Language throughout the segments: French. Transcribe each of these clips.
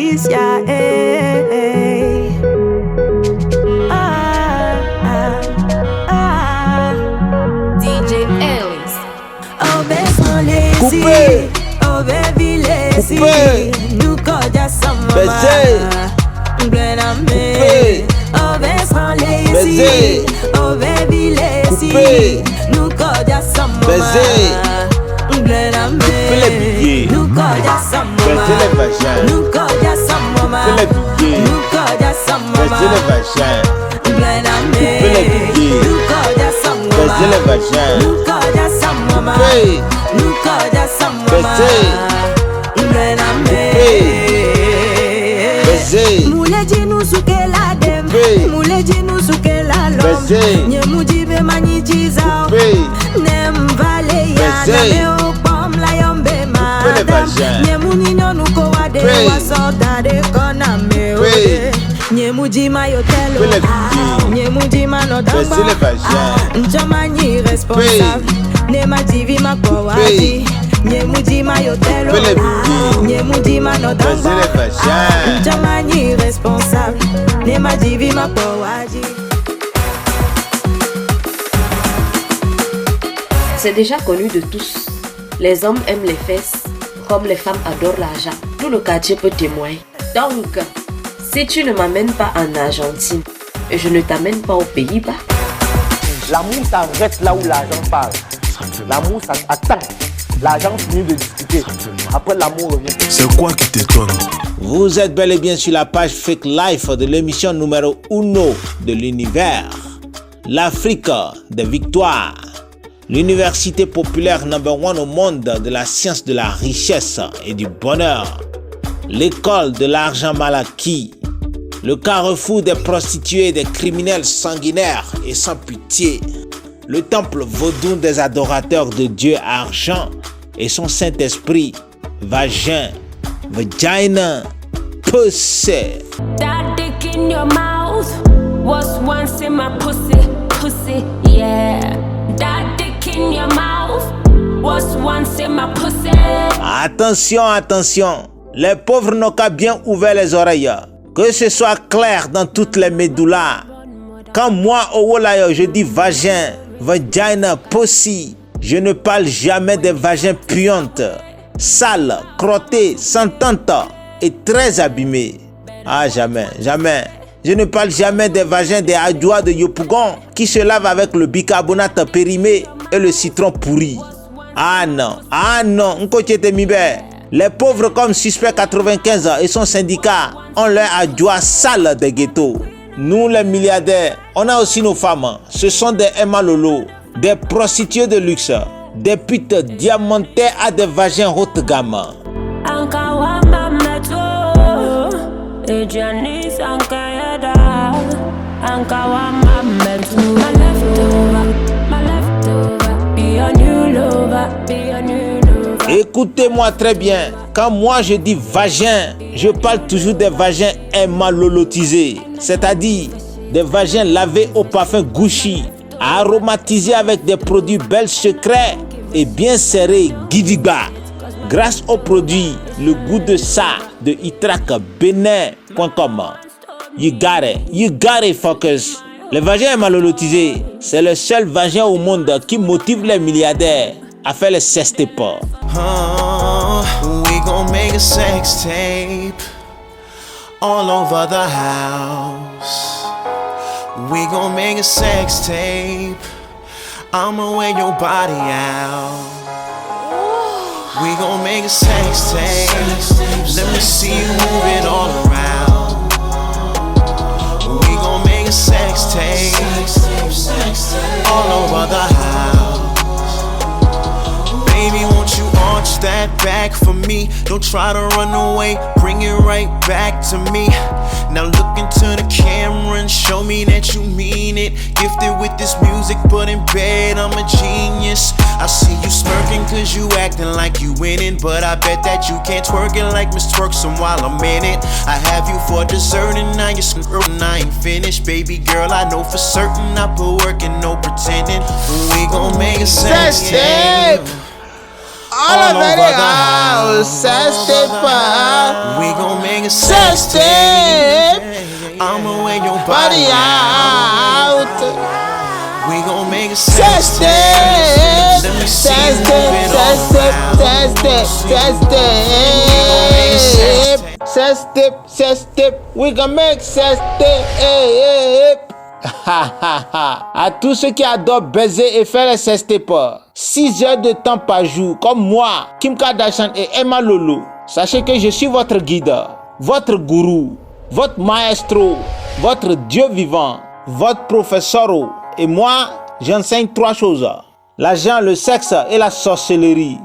Patricia, DJ Ellis. Oh, baby, lazy. Coupé. Oh, baby, lazy. Coupé. Nous codia some Baisé. Coupé. Oh, baby, lazy. Baisé. Oh, baby, lazy. Coupé. Nous codia some Baisé. Coupé les billets. Nous codia some Baisé les vagins. Nous codia some Coupé les billets. Nous codia some Baisé les vagins. Coupé les billets. Nous codia some Baisé les vagins. Nous codia some Coupé. Nous codia some Baisé. Baisé. Mouleji nous souke la dem. Coupé. Mouleji nous souke la lom. Baisé. Nye mujibe mani jizao. Coupé. Nem vale ya Baisé. na me opom la yombe Coupé les madam. vagins. Nye munino nuko wade Coupé. wasota de kona me Coupé. ode. Nye mujima yotelo. Coupé les billets. Nye mujima no damba. Baisé les vagins. Nchama ni responsable. Ne ma jivi ma kowadi. Nye mujima yotelo. Coupé les billets. Nye mujima no damba. Baisé les vagins. Nchama ni responsable. Ne ma jivi ma kowadi. C'est déjà connu de tous. Les hommes aiment les fesses, comme les femmes adorent l'argent. Tout le quartier peut témoigner. Donc, si tu ne m'amènes pas en Argentine, et je ne t'amène pas aux Pays-Bas. L'amour s'arrête là où l'argent parle. L'amour ça attend. L'argent finit de discuter. Après l'amour revient. C'est quoi qui t'étonne? Vous êtes bel et bien sur la page Fake Life de l'émission numéro 1 de l'univers. L'Afrique des victoires. L'université populaire number 1 au monde de la science de la richesse et du bonheur. L'école de l'argent mal acquis. Le carrefour des prostituées et des criminels sanguinaires et sans pitié. Le temple vaudou des adorateurs de Dieu argent et son Saint-Esprit, vagin, vagina, pussy. That dick in your mouth was once in my pussy, yeah. That dick in your mouth was once in my pussy. Attention, attention, les pauvres n'ont qu'à bien ouvrir les oreilles. Que ce soit clair dans toutes les médoulas. Quand moi, au Wolayo, je dis vagin, vagina, pussy, je ne parle jamais des vagins puantes, sales, crottées, sentantes et très abîmées. Ah, jamais, jamais. Je ne parle jamais des vagins des adjois de Yopougon qui se lavent avec le bicarbonate périmé et le citron pourri. Ah non, Nkotiete Mibe. Les pauvres comme Suspect 95 et son syndicat ont leur adjoint sale des ghettos. Nous les milliardaires, on a aussi nos femmes. Ce sont des Emma Lolo, des prostituées de luxe, des putes diamantées à des vagins haute gamme. Écoutez-moi très bien, quand moi je dis vagin, je parle toujours des vagins émalolotisés, c'est-à-dire des vagins lavés au parfum Gucci, aromatisés avec des produits belges secrets et bien serrés Gidigba. Grâce aux produits, le goût de ça de itracbenin.com. You got it, fuckers. Les vagins émalolotisés, c'est le seul vagin au monde qui motive les milliardaires à faire les sextapes. We gon' make a sex tape all over the house. We gon' make a sex tape. I'ma wear your body out. We gon' make a sex tape. Let me see you move it all around. We gon' make a sex tape all over the house. Baby, won't you arch that back for me? Don't try to run away, bring it right back to me. Now look into the camera and show me that you mean it. Gifted with this music, but in bed I'm a genius. I see you smirking cause you acting like you winning, but I bet that you can't twerk it like Miss Twerkson while I'm in it. I have you for dessert and now you're and I ain't finished. Baby girl, I know for certain I put work and no pretending. We gon' make a sex tape all over the house. Sex tape. We gon' make a Sex tape. I'ma wear your Body body out. We gon' make a Sex tape. Let me see Sex you tape. move it Sex all tape. around. Sex tape. Sex tape. Sex tape. Sex tape. We gon' make sex tape. À tous ceux qui adorent baiser et faire les sex tapes, 6 heures de temps par jour, comme moi, Kim Kardashian et Emma Lolo, sachez que je suis votre guide, votre gourou, votre maestro, votre Dieu vivant, votre professeur. Et moi, j'enseigne 3 choses: l'argent, le sexe et la sorcellerie.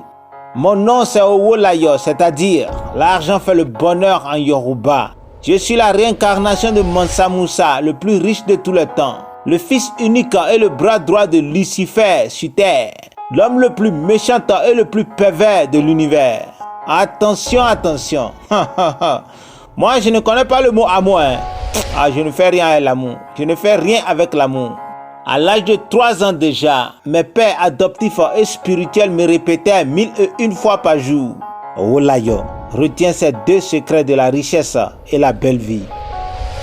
Mon nom c'est Owolayo, c'est-à-dire l'argent fait le bonheur en Yoruba. Je suis la réincarnation de Mansa Moussa, le plus riche de tous les temps, le fils unique et le bras droit de Lucifer sur terre, l'homme le plus méchant et le plus pervers de l'univers. Attention, attention. Moi, je ne connais pas le mot amour. Je ne fais rien avec l'amour. Je ne fais rien avec l'amour. À l'âge de 3 ans déjà, mes pères adoptifs et spirituels me répétaient 1001 fois par jour: Owolayo, retiens ces 2 secrets de la richesse et la belle vie.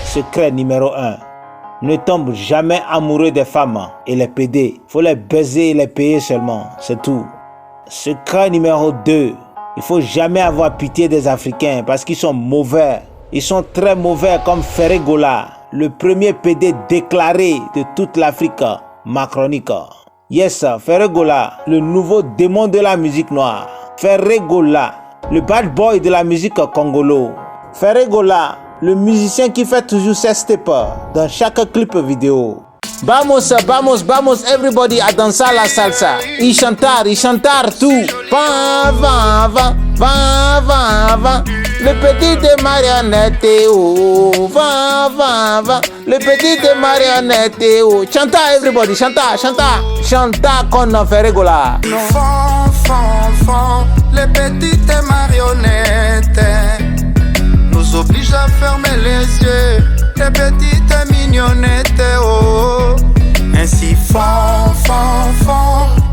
Secret numéro 1. Ne tombe jamais amoureux des femmes et les PD. Faut les baiser et les payer seulement, c'est tout. Secret numéro 2. Il faut jamais avoir pitié des Africains parce qu'ils sont mauvais. Ils sont très mauvais comme Ferregola, le premier PD déclaré de toute l'Afrique macronique. Yes, Ferregola, le nouveau démon de la musique noire. Ferregola, le bad boy de la musique congolo. Ferregola, le musicien qui fait toujours ses steps dans chaque clip vidéo. Vamos, vamos, vamos, everybody a danser la salsa. Y chantar tout. Va, va, va, va, va, va. Le petit de marionnette, oh. Va, va, va. Le petit de marionnette, oh. Chanta, everybody, chanta, chanta. Chanta con Ferregola. Enfants, les petites marionnettes nous obligent à fermer les yeux, les petites mignonnettes, oh. Ainsi font,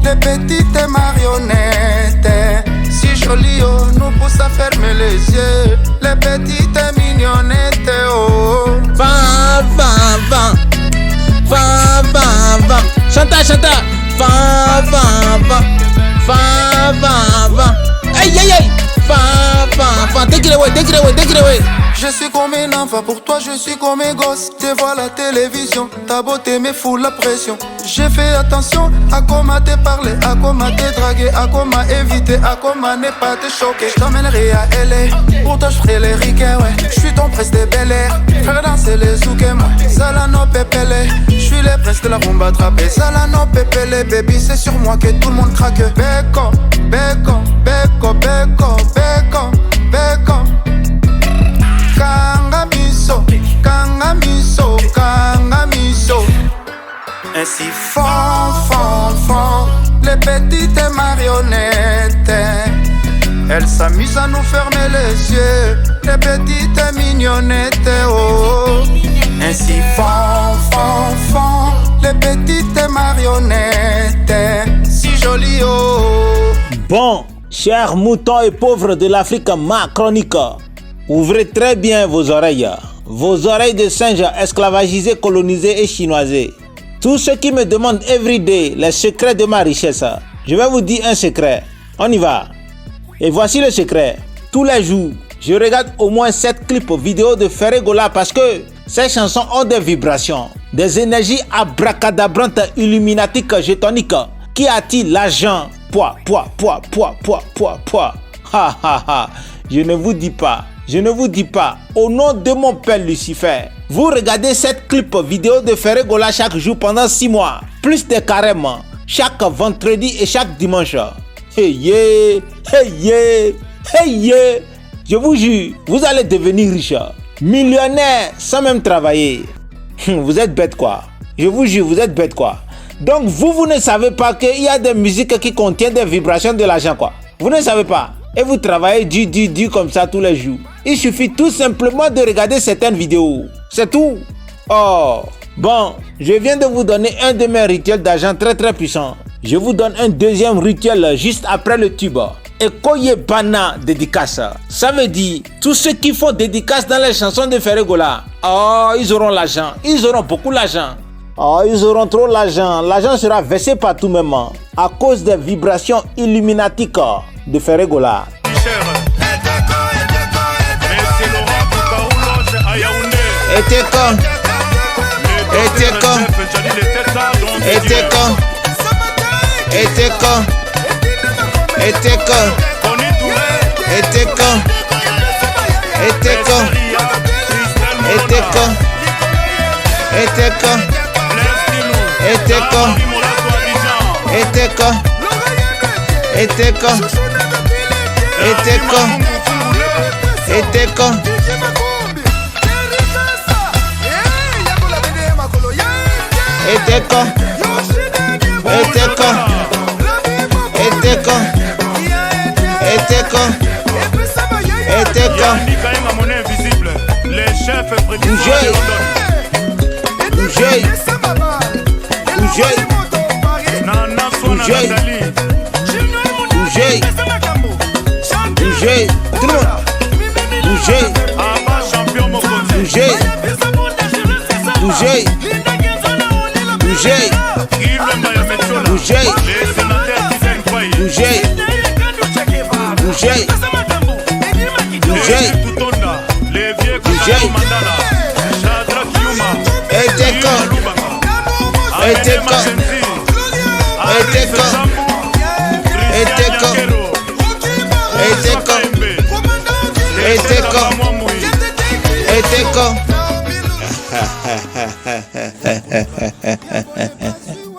les petites marionnettes, si jolies, oh, nous poussent à fermer les yeux, les petites mignonnettes, oh. Va, va, va, va, va, va. Chanta, chanta. Va, va, va, va, va, va. Hey, hey, hey. Va, va, va. Take it away, take it away, take it away. Je suis comme un enfant, pour toi je suis comme un gosse. Tu vois la télévision, ta beauté me fout la pression. J'ai fait attention à comment te parler, à comment te draguer, à comment éviter, à comment ne pas te choquer. Je t'emmènerai à LA, pour toi je ferai les ricains, ouais. Je suis ton prince de Bel Air, faire danser les zoukés, moi. Salano pépélé, je suis le prince de la rumba attrapée. Salano pépélé, baby, c'est sur moi que tout le monde craque. Beko, beko, beko, beko, beko, beko. Kangamiso, kangamiso, kangamiso. Ainsi font les petites marionnettes. Elles s'amusent à nous fermer les yeux, les petites mignonnettes, oh. Ainsi font les petites marionnettes, si jolies, oh. Bon, chers moutons et pauvres de l'Afrique macronique, ouvrez très bien vos oreilles de singes esclavagisés, colonisés et chinoisés. Tous ceux qui me demandent everyday les secrets de ma richesse, je vais vous dire un secret. On y va. Et voici le secret. Tous les jours, je regarde au moins 7 clips vidéo de Ferregola parce que ces chansons ont des vibrations, des énergies abracadabrantes, illuminatiques, gétoniques qui attirent l'argent. Poids. Ha ha ha. Je ne vous dis pas, au nom de mon père Lucifer, vous regardez cette clip vidéo de Ferregola chaque jour pendant 6 mois, plus des carèmes, chaque vendredi et chaque dimanche. Hey yeah. Je vous jure, vous allez devenir riche, millionnaire sans même travailler. Vous êtes bête quoi. Je vous jure, vous êtes bête quoi. Donc vous ne savez pas qu'il y a des musiques qui contiennent des vibrations de l'argent quoi. Vous ne savez pas. Et vous travaillez du comme ça tous les jours. Il suffit tout simplement de regarder certaines vidéos. C'est tout. Oh. Bon, je viens de vous donner un de mes rituels d'argent très puissant. Je vous donne un deuxième rituel juste après le tube. Ekoye Bana dédicace. Ça veut dire tous ceux qui font dédicace dans les chansons de Ferregola. Oh, ils auront l'argent. Ils auront beaucoup l'argent. Oh, ils auront trop l'argent. L'argent sera versé partout même à cause des vibrations illuminatiques de Ferregola.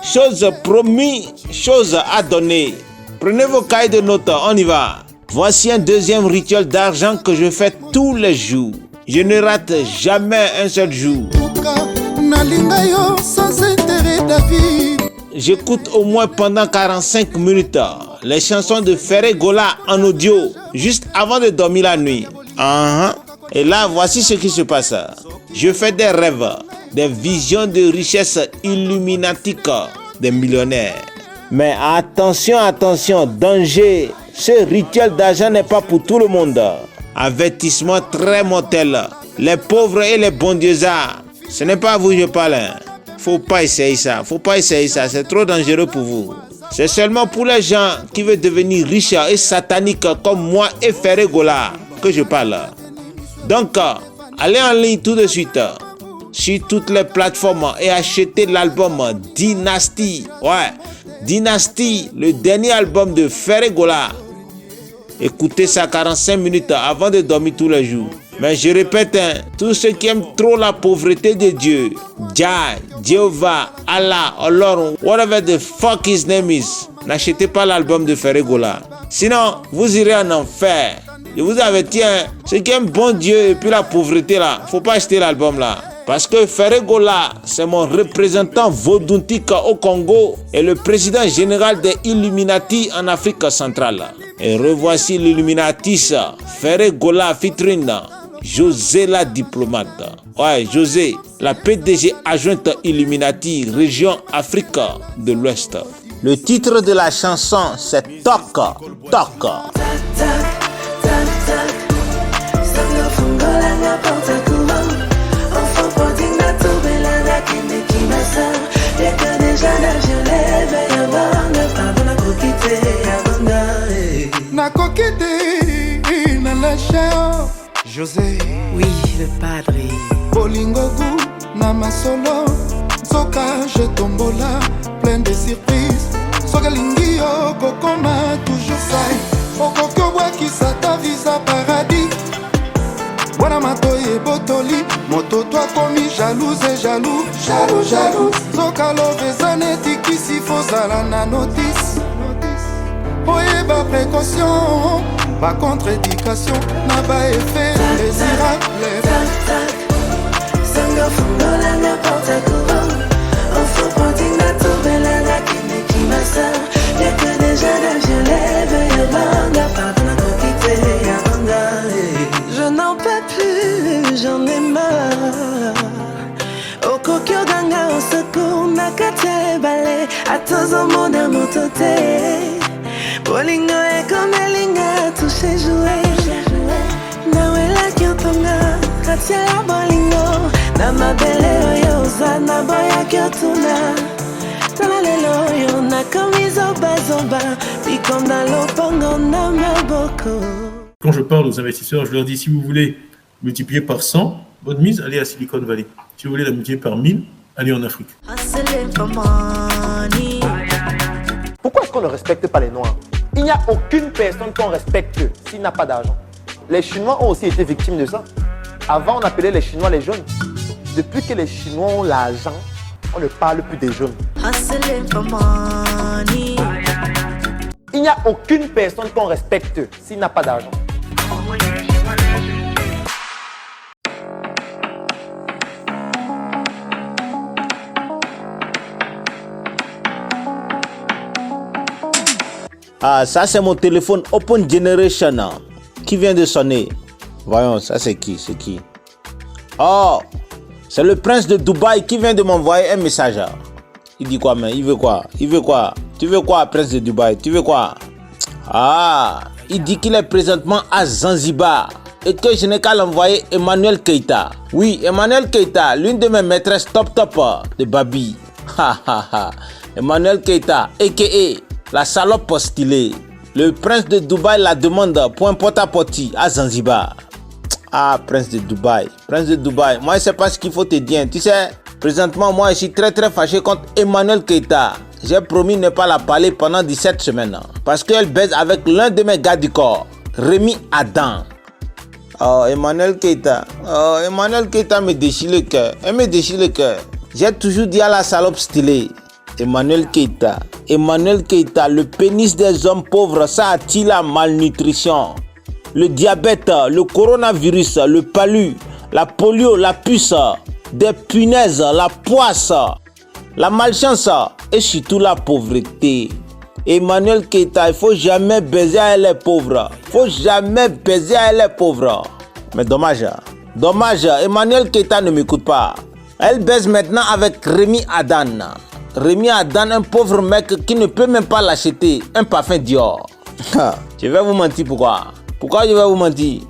Chose promis, chose à donner. Prenez vos cahiers de notes, on y va. Voici un deuxième rituel d'argent que je fais tous les jours. Je ne rate jamais un seul jour. J'écoute au moins pendant 45 minutes les chansons de Ferregola en audio, juste avant de dormir la nuit. Et là, voici ce qui se passe. Je fais des rêves, des visions de richesse illuminatique des millionnaires. Mais attention, attention, danger. Ce rituel d'argent n'est pas pour tout le monde. Avertissement très mortel. Les pauvres et les bons dieux-arts. Ce n'est pas à vous que je parle. Faut pas essayer ça. C'est trop dangereux pour vous. C'est seulement pour les gens qui veulent devenir riches et sataniques comme moi et Ferregola que je parle. Donc, allez en ligne tout de suite sur toutes les plateformes et achetez l'album Dynasty. Ouais, Dynasty, le dernier album de Ferregola. Écoutez ça 45 minutes avant de dormir tous les jours. Mais je répète, tous ceux qui aiment trop la pauvreté de Dieu, Jah, Jéhovah, Allah, Allah, whatever the fuck his name is, n'achetez pas l'album de Ferregola. Sinon, vous irez en enfer. Je vous avertis, ceux qui aiment bon Dieu et puis la pauvreté là, faut pas acheter l'album là. Parce que Ferregola, c'est mon représentant vaudoutique au Congo et le président général des Illuminati en Afrique centrale. Et revoici l'Illuminatis, Ferregola featuring José la diplomate. Ouais, José, la PDG adjointe Illuminati, région Afrique de l'Ouest. Le titre de la chanson, c'est Toc, Toc. José, oui, le padre. Bolingogu, Namasolo, Soka, je tombola, plein de surprises. Soka Lingio, Kokoma, toujours saï. Okokyo Waki, Sata Visa Paradis. Wana Matoye Botoli, Moto toi commis jalouse et jaloux. Jaloux. Soka Lovezane, Tiki, si faut la notice. Oyeba précaution, pas contre-éducation, n'a pas effet désirable. Sanga fungola n'importe courant. Enfant pratique n'a trouvé la qui m'a ça. Y'a que des jeunes violets, veuillez banga, pardon à quitter Yabanga. Je n'en peux plus, j'en ai marre. Au kokyo ganga, au secours, n'a qu'à te balai. À tous au monde à mon toté. Bolingo est comme Elinga. chercher jouer. Nawela kyotonga, katia ya bolingo. Na mabele oyo zana boya kyotuna. Tala lelo yo na kamizo bazomba. Bikonda lopango na maboko. Quand je parle aux investisseurs, je leur dis, si vous voulez multiplier par 100, votre mise, allez à Silicon Valley. Si vous voulez la multiplier par 1000, allez en Afrique. Pourquoi est-ce qu'on ne respecte pas les Noirs? Il n'y a aucune personne qu'on respecte s'il n'a pas d'argent. Les Chinois ont aussi été victimes de ça. Avant, on appelait les Chinois les jaunes. Depuis que les Chinois ont l'argent, on ne parle plus des jaunes. Il n'y a aucune personne qu'on respecte s'il n'a pas d'argent. Ah, ça c'est mon téléphone Open Generation qui vient de sonner. Voyons, ça c'est qui? C'est qui? Oh, c'est le prince de Dubaï qui vient de m'envoyer un message. Il dit quoi, mais il veut quoi? Il veut quoi? Tu veux quoi, prince de Dubaï? Tu veux quoi? Ah, il dit qu'il est présentement à Zanzibar et que je n'ai qu'à l'envoyer Emmanuel Keita. Oui, Emmanuel Keita, l'une de mes maîtresses top de Babi. Emmanuel Keita, a.k.a. la salope stylée. Le prince de Dubaï la demande pour un porte-à-porte à Zanzibar. Ah, prince de Dubaï. Prince de Dubaï. Moi, je ne sais pas ce qu'il faut te dire. Tu sais, présentement, moi, je suis très fâché contre Emmanuel Keita. J'ai promis ne pas la parler pendant 17 semaines. Parce qu'elle baise avec l'un de mes gars du corps, Rémi Adam. Oh, Emmanuel Keita. Oh, Emmanuel Keita me déchire le cœur. Elle me déchire le cœur. J'ai toujours dit à la salope stylée. Emmanuel Keita, le pénis des hommes pauvres, ça attire la malnutrition, le diabète, le coronavirus, le palu, la polio, la puce, des punaises, la poisse, la malchance et surtout la pauvreté. Emmanuel Keita, il faut jamais baiser à les pauvres. Mais dommage, Emmanuel Keita ne m'écoute pas. Elle baise maintenant avec Rémi Adan. Rémi Adan, un pauvre mec qui ne peut même pas l'acheter un parfum Dior. Je vais vous mentir pourquoi. Pourquoi je vais vous mentir?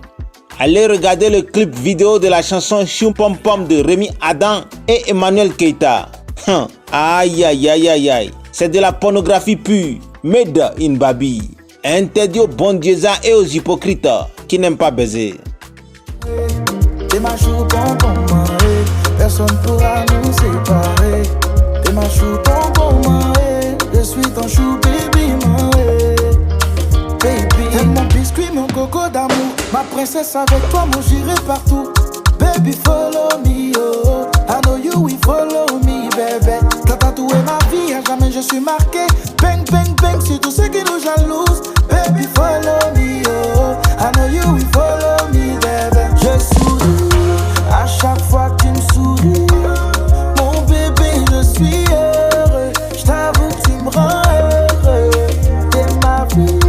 Allez regarder le clip vidéo de la chanson Choum Pom Pom de Rémi Adan et Emmanuel Keita. Aïe. C'est de la pornographie pure, made in Babi. Interdit aux bons dieux et aux hypocrites qui n'aiment pas baiser. T'es ma chou pom pom, personne pourra nous séparer. T'es ma chou pom pom, je suis ton chou baby, baby. T'es mon biscuit, mon coco d'amour, ma princesse avec toi, moi j'irai partout. Baby follow me, oh, I know you will follow me, baby. T'as tatoué ma vie, à jamais je suis marqué. Bang, bang, bang, c'est tout ce qui nous jalouse. Baby follow me, oh, I know you will follow me, baby. Je souris à chaque fois que tu me souris. Mon bébé, je suis heureux. Je t'avoue que tu me rends heureux. T'es ma vie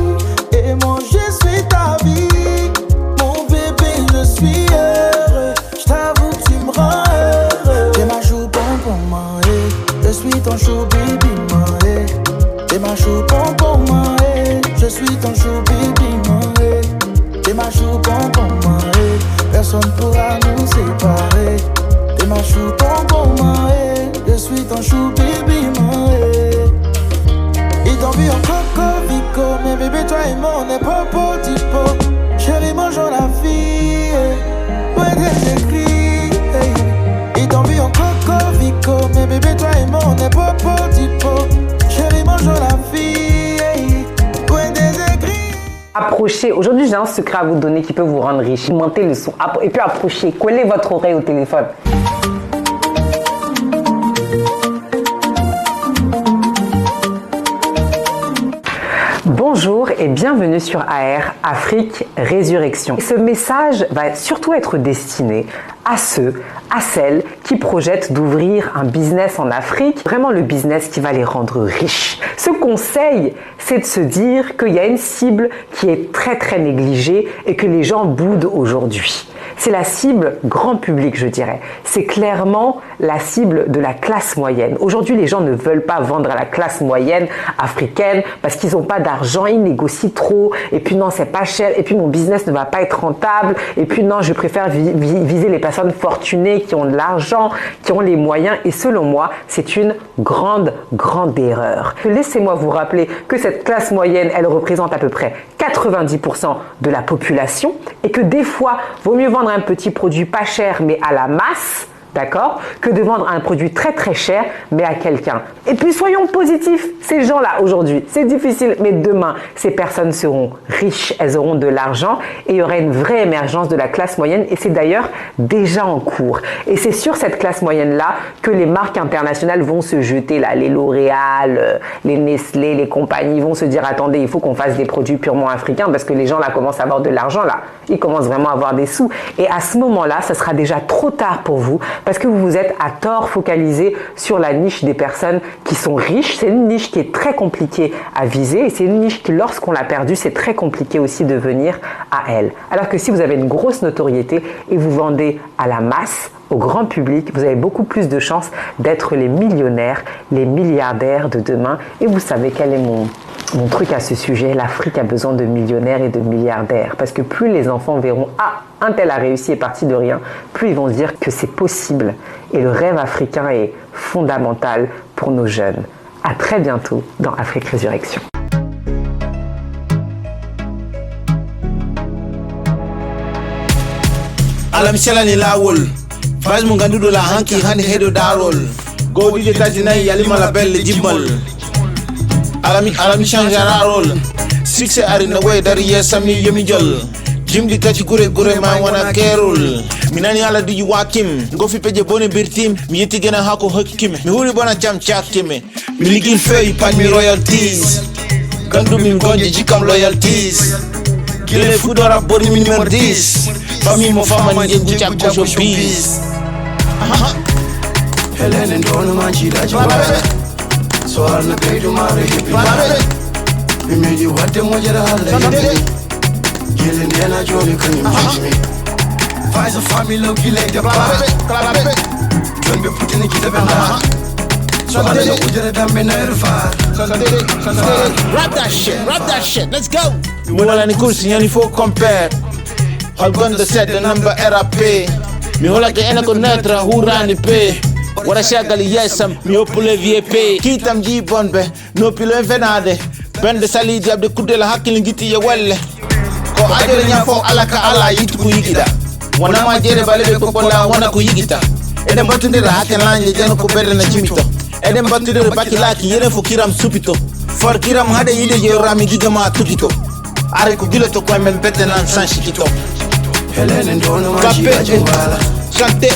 et moi je suis ta vie. Mon bébé, je suis heureux. Je t'avoue que tu me rends heureux. T'es ma chou pom pom, je suis ton chou baby, t'es ma chou pom pom, je suis ton chou baby, t'es ma chou pom pom, personne pourra nous séparer. T'es ma chou pom pom, je suis ton chou baby, ils t'ont vu en coco, vico, mais bébé toi et moi on est popo, tipo. Chérie, mangeons la fille, ouais des écrits, ils t'ont vu en coco, vico, mais bébé toi et moi on est popo, tipo. Chérie, mangeons la fille, ouais des écrits. Approchez, aujourd'hui j'ai un secret à vous donner qui peut vous rendre riche. Montez le son et puis approchez, collez votre oreille au téléphone. Bonjour et bienvenue sur AR, Afrique Résurrection. Ce message va surtout être destiné à ceux, à celles qui projettent d'ouvrir un business en Afrique, vraiment le business qui va les rendre riches. Ce conseil, c'est de se dire qu'il y a une cible qui est très négligée et que les gens boudent aujourd'hui. c'est la cible grand public, je dirais. C'est clairement la cible de la classe moyenne. Aujourd'hui, les gens ne veulent pas vendre à la classe moyenne africaine parce qu'ils n'ont pas d'argent, ils négocient trop, et puis non, c'est pas cher, et puis mon business ne va pas être rentable, et puis non, je préfère viser les personnes fortunées qui ont de l'argent, qui ont les moyens, et selon moi, c'est une grande erreur. Laissez-moi vous rappeler que cette classe moyenne, elle représente à peu près 90% de la population, et que des fois, vaut mieux vendre un petit produit pas cher, mais à la masse, d'accord, que de vendre un produit très cher, mais à quelqu'un. Et puis soyons positifs, ces gens-là aujourd'hui, c'est difficile, mais demain, ces personnes seront riches, elles auront de l'argent et il y aura une vraie émergence de la classe moyenne et c'est d'ailleurs déjà en cours. Et c'est sur cette classe moyenne-là que les marques internationales vont se jeter, là, les L'Oréal, les Nestlé, les compagnies vont se dire, attendez, il faut qu'on fasse des produits purement africains parce que les gens là commencent à avoir de l'argent là, ils commencent vraiment à avoir des sous. Et à ce moment-là, ça sera déjà trop tard pour vous parce que vous vous êtes à tort focalisé sur la niche des personnes qui sont riches. C'est une niche qui est très compliquée à viser et c'est une niche qui, lorsqu'on l'a perdue, c'est très compliqué aussi de venir à elle. Alors que si vous avez une grosse notoriété et vous vendez à la masse, au grand public, vous avez beaucoup plus de chances d'être les millionnaires, les milliardaires de demain. Et vous savez quel est mon truc à ce sujet, l'Afrique a besoin de millionnaires et de milliardaires. Parce que plus les enfants verront « Ah, un tel a réussi et parti de rien », plus ils vont se dire que c'est possible. Et le rêve africain est fondamental pour nos jeunes. À très bientôt dans Afrique Résurrection. Alam selani lawol Faz mo ganduɗo la hanki hande heɗo darol Godi tajinayi yalima la belle jibmal Alami changera rôle Succès ari na way dari yesam ni yomi jol Jimdi tati gure ma wana kerol Minani ala diji wakim Ngofi peje bone birtim Mi yeti gena hako hakkime Mi huri bona jam chakime Mi ligil feuille pan mi royalties Gandu mi gonje jikam loyalties Gile fudora bori mi numéro 10 Famille mo fama nje bucha kojo bis Helene ndono manchida jibala So alna kaidu mare hipi Mimedi wate mojera halle Gile ndena joni kani mjimi Faiz a family lo gile de ba Jombe putini kita benda So alna ujere dambe na irfar Rap that shit, let's go Mola ni kursi yani faut compare Halgon de set de number RAP Mi hola ke ena konetra hurani pe Wara shagali yesam mi opule VIP Kitam ji bonbe no pilo venade Ben de sali diab de kudela hakili ngiti ye welle Ko ajere nya fo alaka ala yitu ku yigida Wana ma jere balebe ko pola wana ku yigita Eden batundira haten lanje jeno ko berde na chimito Eden batundira bakilaki yene fo kiram supito For kiram hade yide je rami gigama tukito Are ko gilo to ko men bette nan san shikito Helene ndono manchida jibala Chante,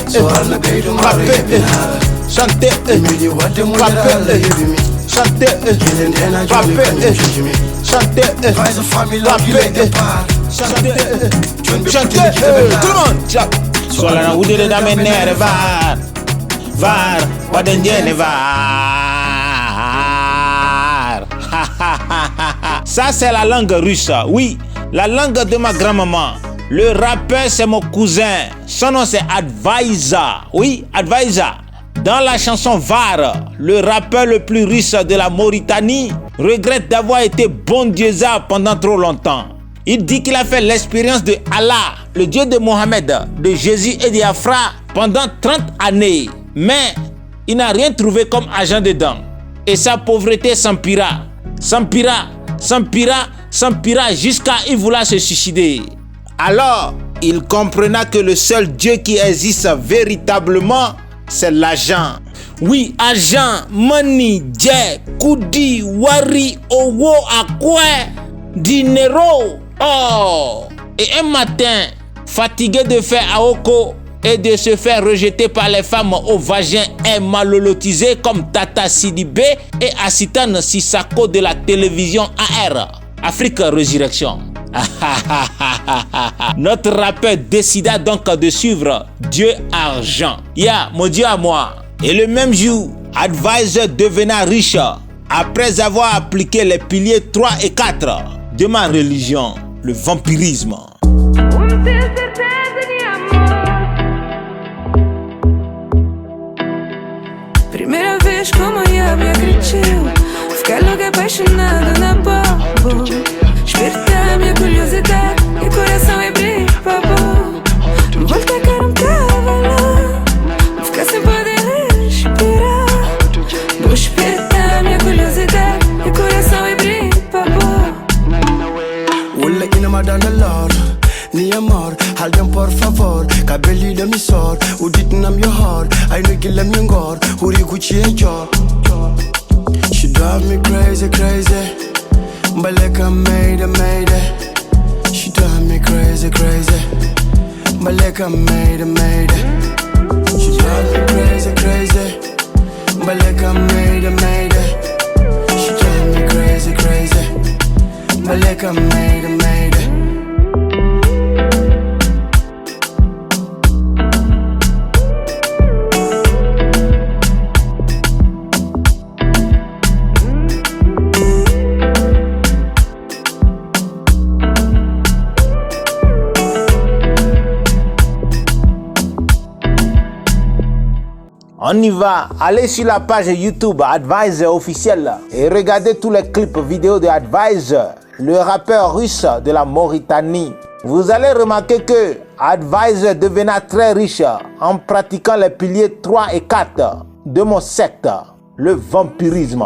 chante, Mimedi wate mojera halle hipi chante, Gile ndena joni kani mjimi chante, Faiz a family lo gile de ba chante, tout le monde, chante. Sola na udere da menere var, wadengene var. Ça c'est la langue russe, oui, la langue de ma grand-maman. Le rappeur c'est mon cousin, son nom c'est Advaiza, oui, Advaiza. Dans la chanson Var, le rappeur le plus riche de la Mauritanie regrette d'avoir été bondieusa pendant trop longtemps. Il dit qu'il a fait l'expérience de Allah, le Dieu de Mohamed, de Jésus et d'Afra pendant 30 années. Mais il n'a rien trouvé comme argent dedans. Et sa pauvreté s'empira jusqu'à il vouloir se suicider. Alors, il comprena que le seul Dieu qui existe véritablement, c'est l'argent. Oui, argent, money, jet, koudi, wari, owo, akwe, dinero. Oh! Et un matin, fatigué de faire aoko et de se faire rejeter par les femmes au vagin et malolotisé comme Tata Sidibé et Asitane Sissako de la télévision AR, Afrique Résurrection. Notre rappeur décida donc de suivre Dieu Argent. Mon Dieu à moi. Et le même jour, Advisor devena riche après avoir appliqué les piliers 3 et 4 de ma religion, le vampirisme. Alguien por favor, cabelli de mi sor. Who didn't am your heart? I know you let me go. Who you Gucci and job? She drive me crazy, crazy. But like I made it. She drive me crazy, crazy. But like I made it. She drive me crazy, crazy. But like I made it. She drive me crazy, crazy. But like I made it. On y va, allez sur la page YouTube Adviser officielle et regardez tous les clips vidéo de Adviser, le rappeur russe de la Mauritanie. Vous allez remarquer que Adviser devenait très riche en pratiquant les piliers 3 et 4 de mon secte, le vampirisme.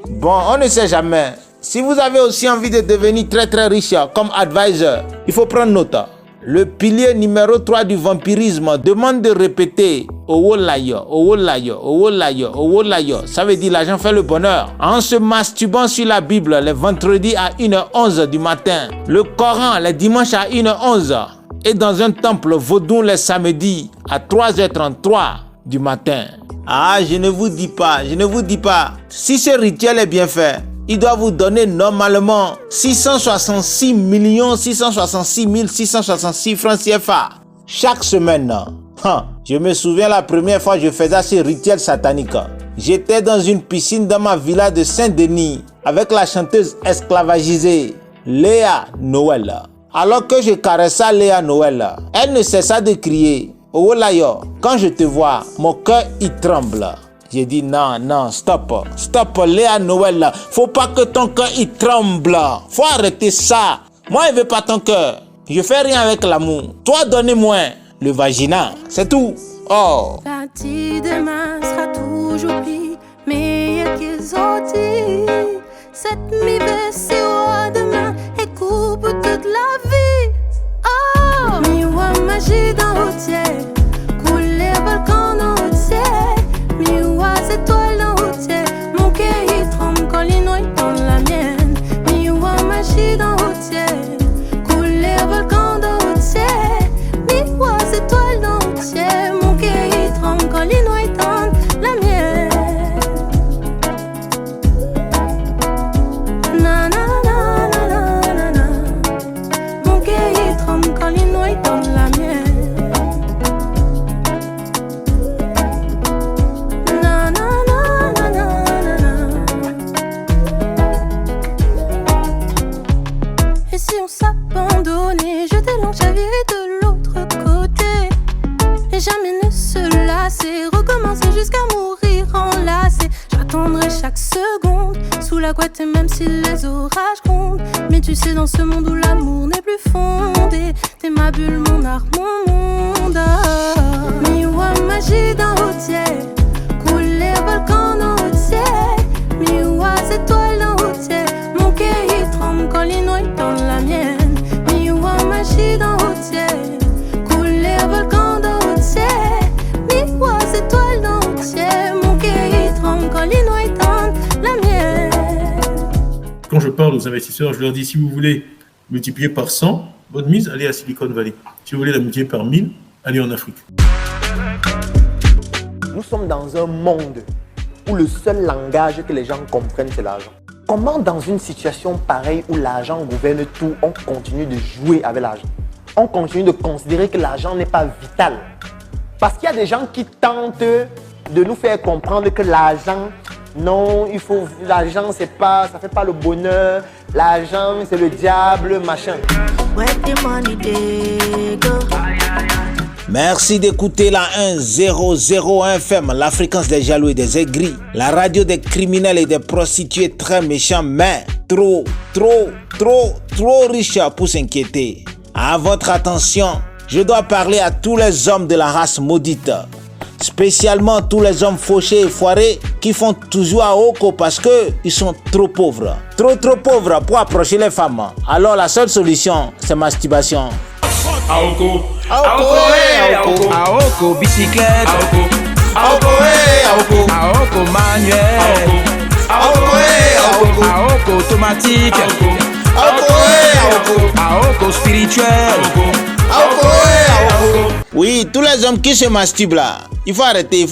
Bon, on ne sait jamais. Si vous avez aussi envie de devenir très riche comme Adviser, il faut prendre note. Le pilier numéro 3 du vampirisme demande de répéter Owolayo, Owolayo, Owolayo, Owolayo. Ça veut dire l'argent fait le bonheur. En se masturbant sur la Bible les vendredis à 1h11 du matin, le Coran les dimanches à 1h11 et dans un temple vaudou les samedis à 3h33 du matin. Ah, je ne vous dis pas. Si ce rituel est bien fait, il doit vous donner normalement 666 666 francs CFA chaque semaine. Je me souviens la première fois que je faisais ce rituel satanique. J'étais dans une piscine dans ma villa de Saint-Denis avec la chanteuse esclavagisée Léa Noël. Alors que je caressais Léa Noël, elle ne cessa de crier « Owolayo, quand je te vois, mon cœur y tremble ». J'ai dit non, stop Léa Noël, faut pas que ton cœur y tremble, faut arrêter ça. Moi je veux pas ton cœur, je fais rien avec l'amour. Toi donnez-moi le vagina, c'est tout. Oh. Lundi demain sera toujours plus meilleur qu'ils ont dit. Cette mi-baisse demain et coupe toute la vie. Oh, mi-wa magie dans l'hôtel, couler volcan dans l'hôtel. Miwa étoile dans l'hôtel, mon cœur il tremble quand les noix dans la mienne. Miwa magie dans l'hôtel, couler volcan dans l'hôtel. Miwa étoile dans l'hôtel, mon cœur il tremble quand les noix dans la mienne. Na na na na na na, mon cœur il tremble quand les noix dans la mienne. On s'abandonnait, je t'ai l'enchaviré de l'autre côté. Et jamais ne se lasser, recommencer jusqu'à mourir enlacé. J'attendrai chaque seconde sous la couette et même si les orages grondent. Mais tu sais dans ce monde où l'amour n'est plus fondé, t'es ma bulle, mon art, mon monde. Miwa magie dans l'hôtel, couler volcan dans l'hôtel. Miwa étoile dans l'hôtel, mon cœur il tremble quand les noix dans la mienne. Miwa magie dans l'hôtel, couler volcan dans l'hôtel. Miwa étoile dans l'hôtel, mon cœur il tremble quand les noix dans la mienne. Quand je parle aux investisseurs, je leur dis si vous voulez multiplier par 100 votre mise, allez à Silicon Valley. Si vous voulez la multiplier par 1000, allez en Afrique. Nous sommes dans un monde où le seul langage que les gens comprennent, c'est l'argent. Comment dans une situation pareille où l'argent gouverne tout, on continue de jouer avec l'argent? On continue de considérer que l'argent n'est pas vital. Parce qu'il y a des gens qui tentent de nous faire comprendre que l'argent, non, l'argent ça fait pas le bonheur, l'argent c'est le diable, machin. Merci d'écouter la 1001 FM, la fréquence des jaloux et des aigris, la radio des criminels et des prostituées très méchants, mais trop riches pour s'inquiéter. À votre attention, je dois parler à tous les hommes de la race maudite, spécialement tous les hommes fauchés et foirés qui font toujours à Oko parce qu'ils sont trop pauvres. Trop pauvres pour approcher les femmes. Alors la seule solution, c'est masturbation. Aoko, Aoko, Aoko, bicyclette. Aoko, manuel. Aoko, automatique. Aoko, spirituel. Oui, tous les hommes qui se masturbent là, il faut arrêter.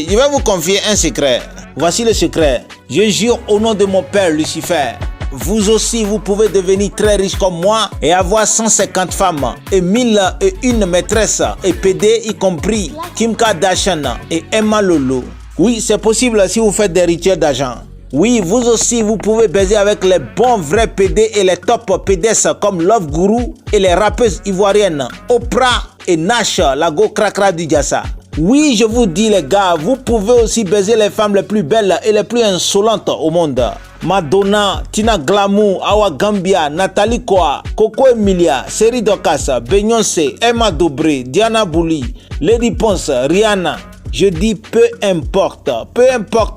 Je vais vous confier un secret. Voici le secret. Je jure au nom de mon père Lucifer. Vous aussi, vous pouvez devenir très riche comme moi et avoir 150 femmes et 1001 maîtresses et PD y compris Kim Kardashian et Emma Lolo. Oui, c'est possible si vous faites des rituels d'argent. Oui, vous aussi, vous pouvez baiser avec les bons vrais PD et les top PDS comme Love Guru et les rappeuses ivoiriennes Oprah et Nash, la go cracra du Diassa. Oui, je vous dis les gars, vous pouvez aussi baiser les femmes les plus belles et les plus insolentes au monde. Madonna, Tina Glamour, Awa Gambia, Nathalie Koa, Coco Emilia, Seri Dokas, Beyoncé, Emma Dobré, Diana Bouli, Lady Ponce, Rihanna. Je dis peu importe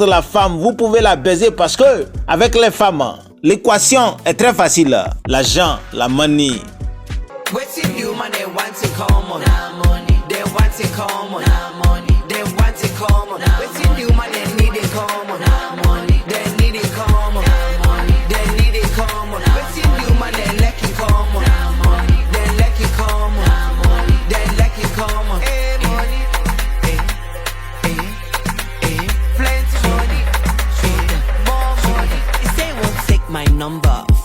la femme, vous pouvez la baiser parce que avec les femmes, l'équation est très facile. L'argent, la money.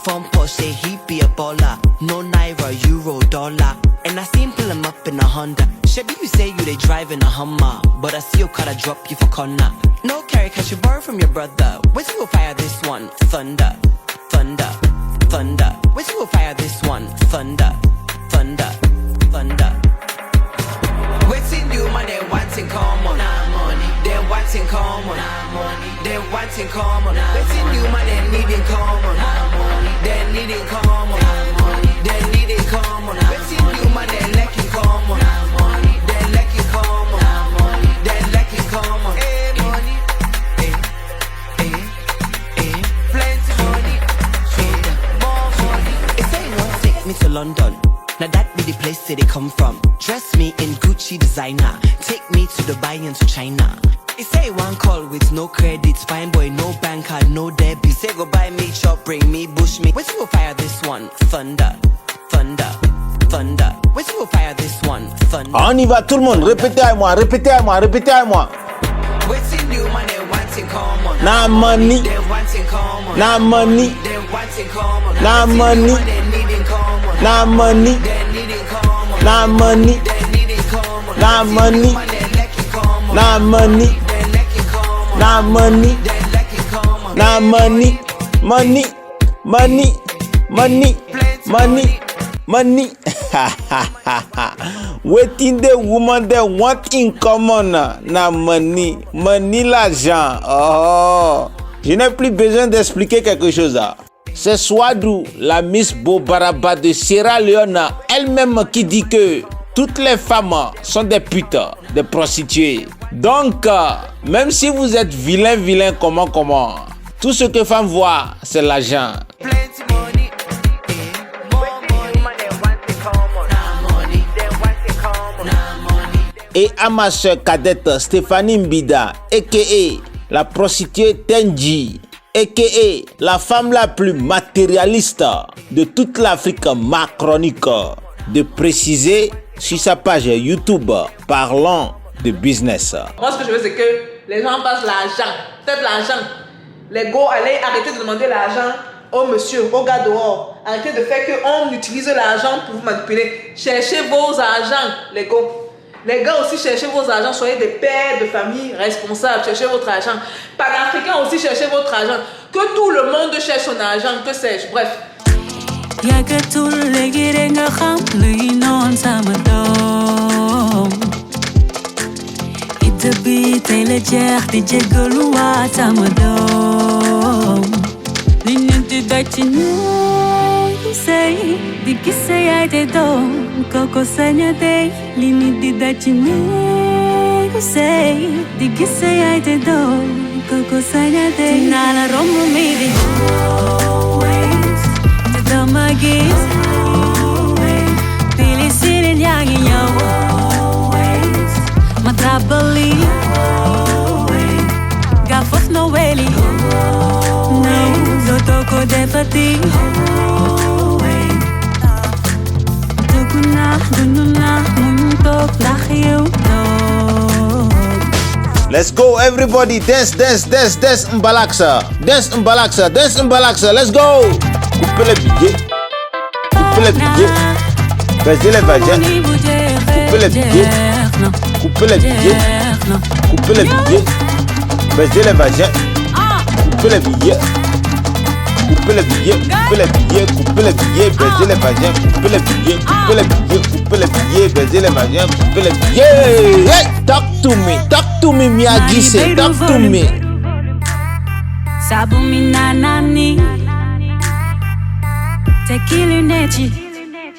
Phone post say he be a baller. No naira, euro, dollar. And I seen pull him up in a Honda. Shabby, you say you they drive in a Hummer, but I still gotta drop you for corner. No carry, cause you borrow from your brother. Where's you will fire this one? Thunder, thunder, thunder. Where's you will fire this one? Thunder, thunder, thunder. What's in you, man? They want in common. They want in common. They want in common. What's in you, man? They need in common. They need in common. They need in common. What's in you, man? They lack in common. They lack in common. They lack in common. Hey, money. Hey, hey, hey. Plenty money. More money. If they won't take me to London, now that be the place that they come from. Dress me in Gucci designer. Take me to Dubai and to China. He say one call with no credits. Fine boy, no bank card, no debit. Say go buy me chop, bring me bush me. Where's you go fire this one? Thunder, thunder, thunder. Where's you go fire this one? Thunder. On y va tout le monde. Répétez à moi. What's in you, man? They want in common. Na money. They want in common. Na money. They want in common. Na money. They need in common. Na money. They need in common. Na money. They need in common. Na money. Na money. Na money. Na money. Money. Money. Money. Money. Money. Wetin the woman they want in common? Na money. Money, l'argent. Oh. Je n'ai plus besoin d'expliquer quelque chose. C'est Swadou, la Miss Bobaraba de Sierra Leone, elle-même qui dit que toutes les femmes sont des putes, des prostituées. Donc, même si vous êtes vilain, comment, tout ce que femmes voient, c'est l'argent. Et à ma soeur cadette Stéphanie Mbida, a.k.a. la prostituée Tenji, a.k.a. la femme la plus matérialiste de toute l'Afrique macronique, de préciser sur sa page YouTube, parlons de business. Moi, ce que je veux, c'est que les gens passent l'argent, peut-être l'argent. Les gars, allez arrêter de demander l'argent au monsieur, au gars dehors. Arrêtez de faire qu'on utilise l'argent pour vous manipuler. Cherchez vos argents, les gars. Les gars aussi, cherchez vos argents. Soyez des pères de famille responsables. Cherchez votre argent. Panafricains aussi, cherchez votre argent. Que tout le monde cherche son argent, que sais-je. Bref. Say, di ki say I te do, koko sanya day, lini di da chine. Say, di ki say I te do, koko sanya day. Nala romu mi di always, te do magis, always. Keneen yaa ngi ñëw ma tabali ga foof no weli no dootoo ko defati dugg naa dund naa muñ toog ndax yow Let's go, everybody. Dance, dance, dance, dance, Mbalaxa. Dance, Mbalaxa, dance, Mbalaxa. Let's go. Coupez les billets. Coupez les billets. Baisez les vagins. Coupez les billets. Coupez les billets. Coupez les billets. Baisez les vagins. Coupez les billets. Coupez les billets. Coupez les billets. Coupez les billets. Baisez les vagins. Coupez les billets. Coupez les billets. Coupez les billets. Baisez les vagins. Coupez les billets. Hey, talk to me. Talk to me, Mia Guissé. Talk to me. Sabumi nanani.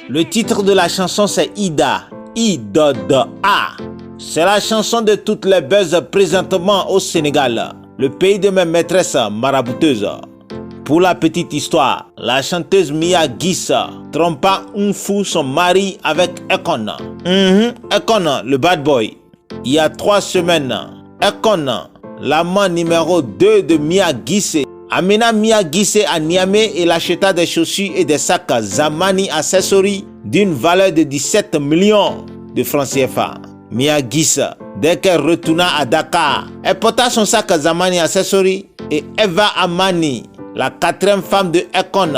Le titre de la chanson c'est Ida. I-D-D-A. C'est la chanson de toutes les buzz présentement au Sénégal, le pays de mes maîtresses marabouteuses. Pour la petite histoire, la chanteuse Mia Guissé trompa un fou son mari avec Akon. Akon, le bad boy. Il y a 3 semaines, Akon, l'amant numéro 2 de Mia Guissé, amena Mia Guissé à Niamey et l'acheta des chaussures et des sacs Zamani Accessories d'une valeur de 17 millions de francs CFA. Mia Guissé, dès qu'elle retourna à Dakar, elle porta son sac Zamani Accessories et Eva Amani, la 4e femme de Akon,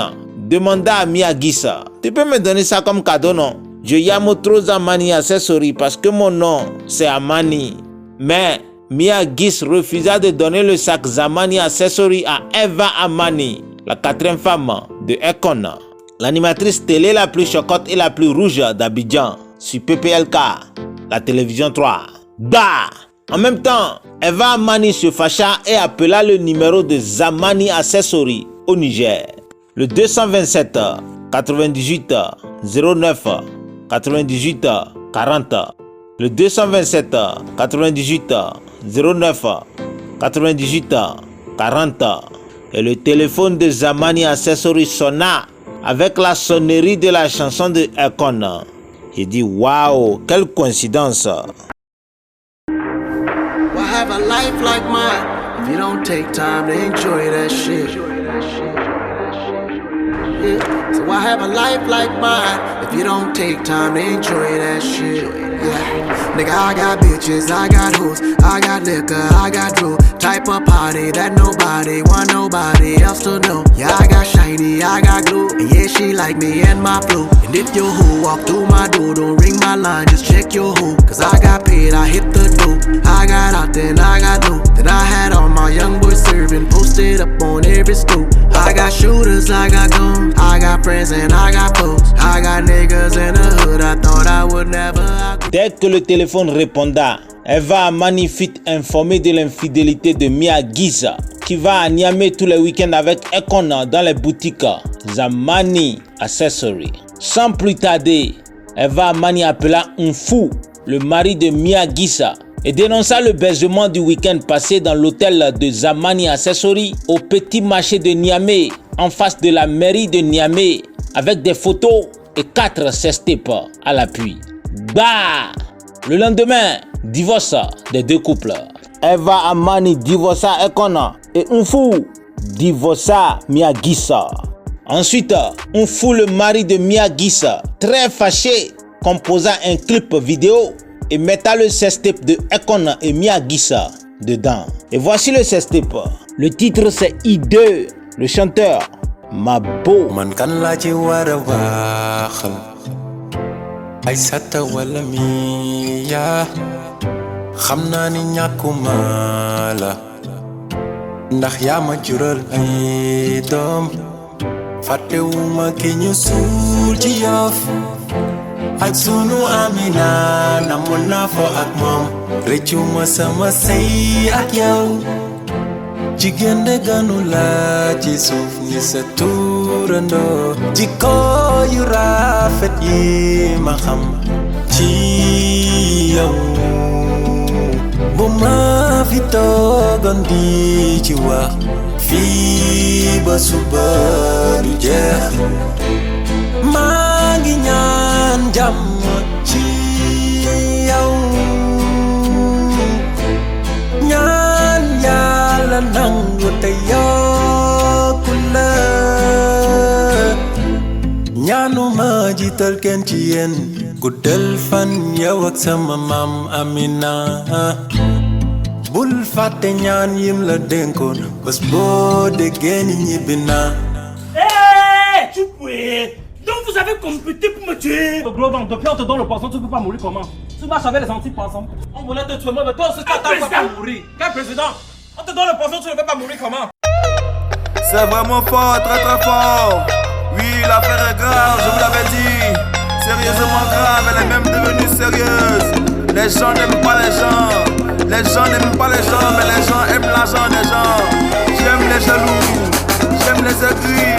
demanda à Mia Guissé: tu peux me donner ça comme cadeau, non? Je llamo trop Zamani Accessories parce que mon nom c'est Amani. Mais Mia Guissé refusa de donner le sac Zamani Accessories à Eva Amani, la 4e femme de Akon, l'animatrice télé la plus chocotte et la plus rouge d'Abidjan sur PPLK, la télévision 3. Da! En même temps, Eva Amani se fâcha et appela le numéro de Zamani Accessories au Niger. Le 227 98 09 98 40. Le 227 98 09 98 40. Et le téléphone de Zamani Accessories sonna avec la sonnerie de la chanson de Akon. J'ai dit waouh, quelle coïncidence. Why have a life like mine if you don't take time to enjoy that shit? Yeah. So why have a life like mine if you don't take time to enjoy that shit? Yeah. Nigga, I got bitches, I got hoes, I got liquor, I got dough. Type of party that nobody want nobody else to know. Yeah, I got shiny, I got glue, and yeah, she like me and my flow. And if your hoe walk through my door, don't ring my line, just check your hoe. Cause I got paid, I hit the door. I got out, then I got low. Then I had all my young boys serving, posted up on every stool. I got shooters, I got guns, I got friends and I got foes. I got niggas in the hood, I thought I would never. Dès que le téléphone réponda, Eva Amani fit informer de l'infidélité de Mia Guissé, qui va à Niamey tous les week-ends avec Akon dans les boutiques Zamani Accessories. Sans plus tarder, Eva Amani appela un fou, le mari de Mia Guissé, et dénonça le baisement du week-end passé dans l'hôtel de Zamani Accessories au petit marché de Niamey, en face de la mairie de Niamey, avec des photos et 4 sextapes à l'appui. Bah! Le lendemain, divorce des deux couples. Eva Amani divorça Akon et un fou divorça Mia Guissé. Ensuite, un fou, le mari de Mia Guissé, très fâché, composa un clip vidéo et metta le sextape de Akon et Mia Guissé dedans. Et voici le sextape. Le titre c'est I2, le chanteur Mabo. ay sata wala miya xam naa ni ñàkkuma la ndax yaa ma jural ay doom fàttewuma ki ñu suul ci Yoff ak sunu Amina namoon naa fo ak moom rëccuma sama sëy ak yow jigéen de ganu la ci suuf ni sa turandoo jikko yu rafet yi ma xam ci yow bu ma fi toogoon di ci wax fii ba suba du jeex maa ngi ñaan jàmm ci yow ñaan Yàlla nangu te yokku la ñaanuma jiital kenn ci yéen guddal fan yow ak sama maam Amina bul fàtte ñaan yim la dénkoon bés boo déggee ni ñibbi naa. Tu peux. Donc vous avez compété pour me tuer. Globan, depuis on te donne le poisson, tu peux pas mourir comment? Tu marches avec les anti-poissons. On voulait te tuer, mais toi aussi tu t'attends pas mourir. Quel président? On te donne le poisson, tu ne peux pas mourir comment? C'est vraiment fort, très très fort. Oui, l'affaire est grave, je vous l'avais dit. Sérieusement grave, elle est même devenue sérieuse. Les gens n'aiment pas les gens. Les gens n'aiment pas les gens, mais les gens aiment l'argent des gens. J'aime les jaloux, j'aime les aigris.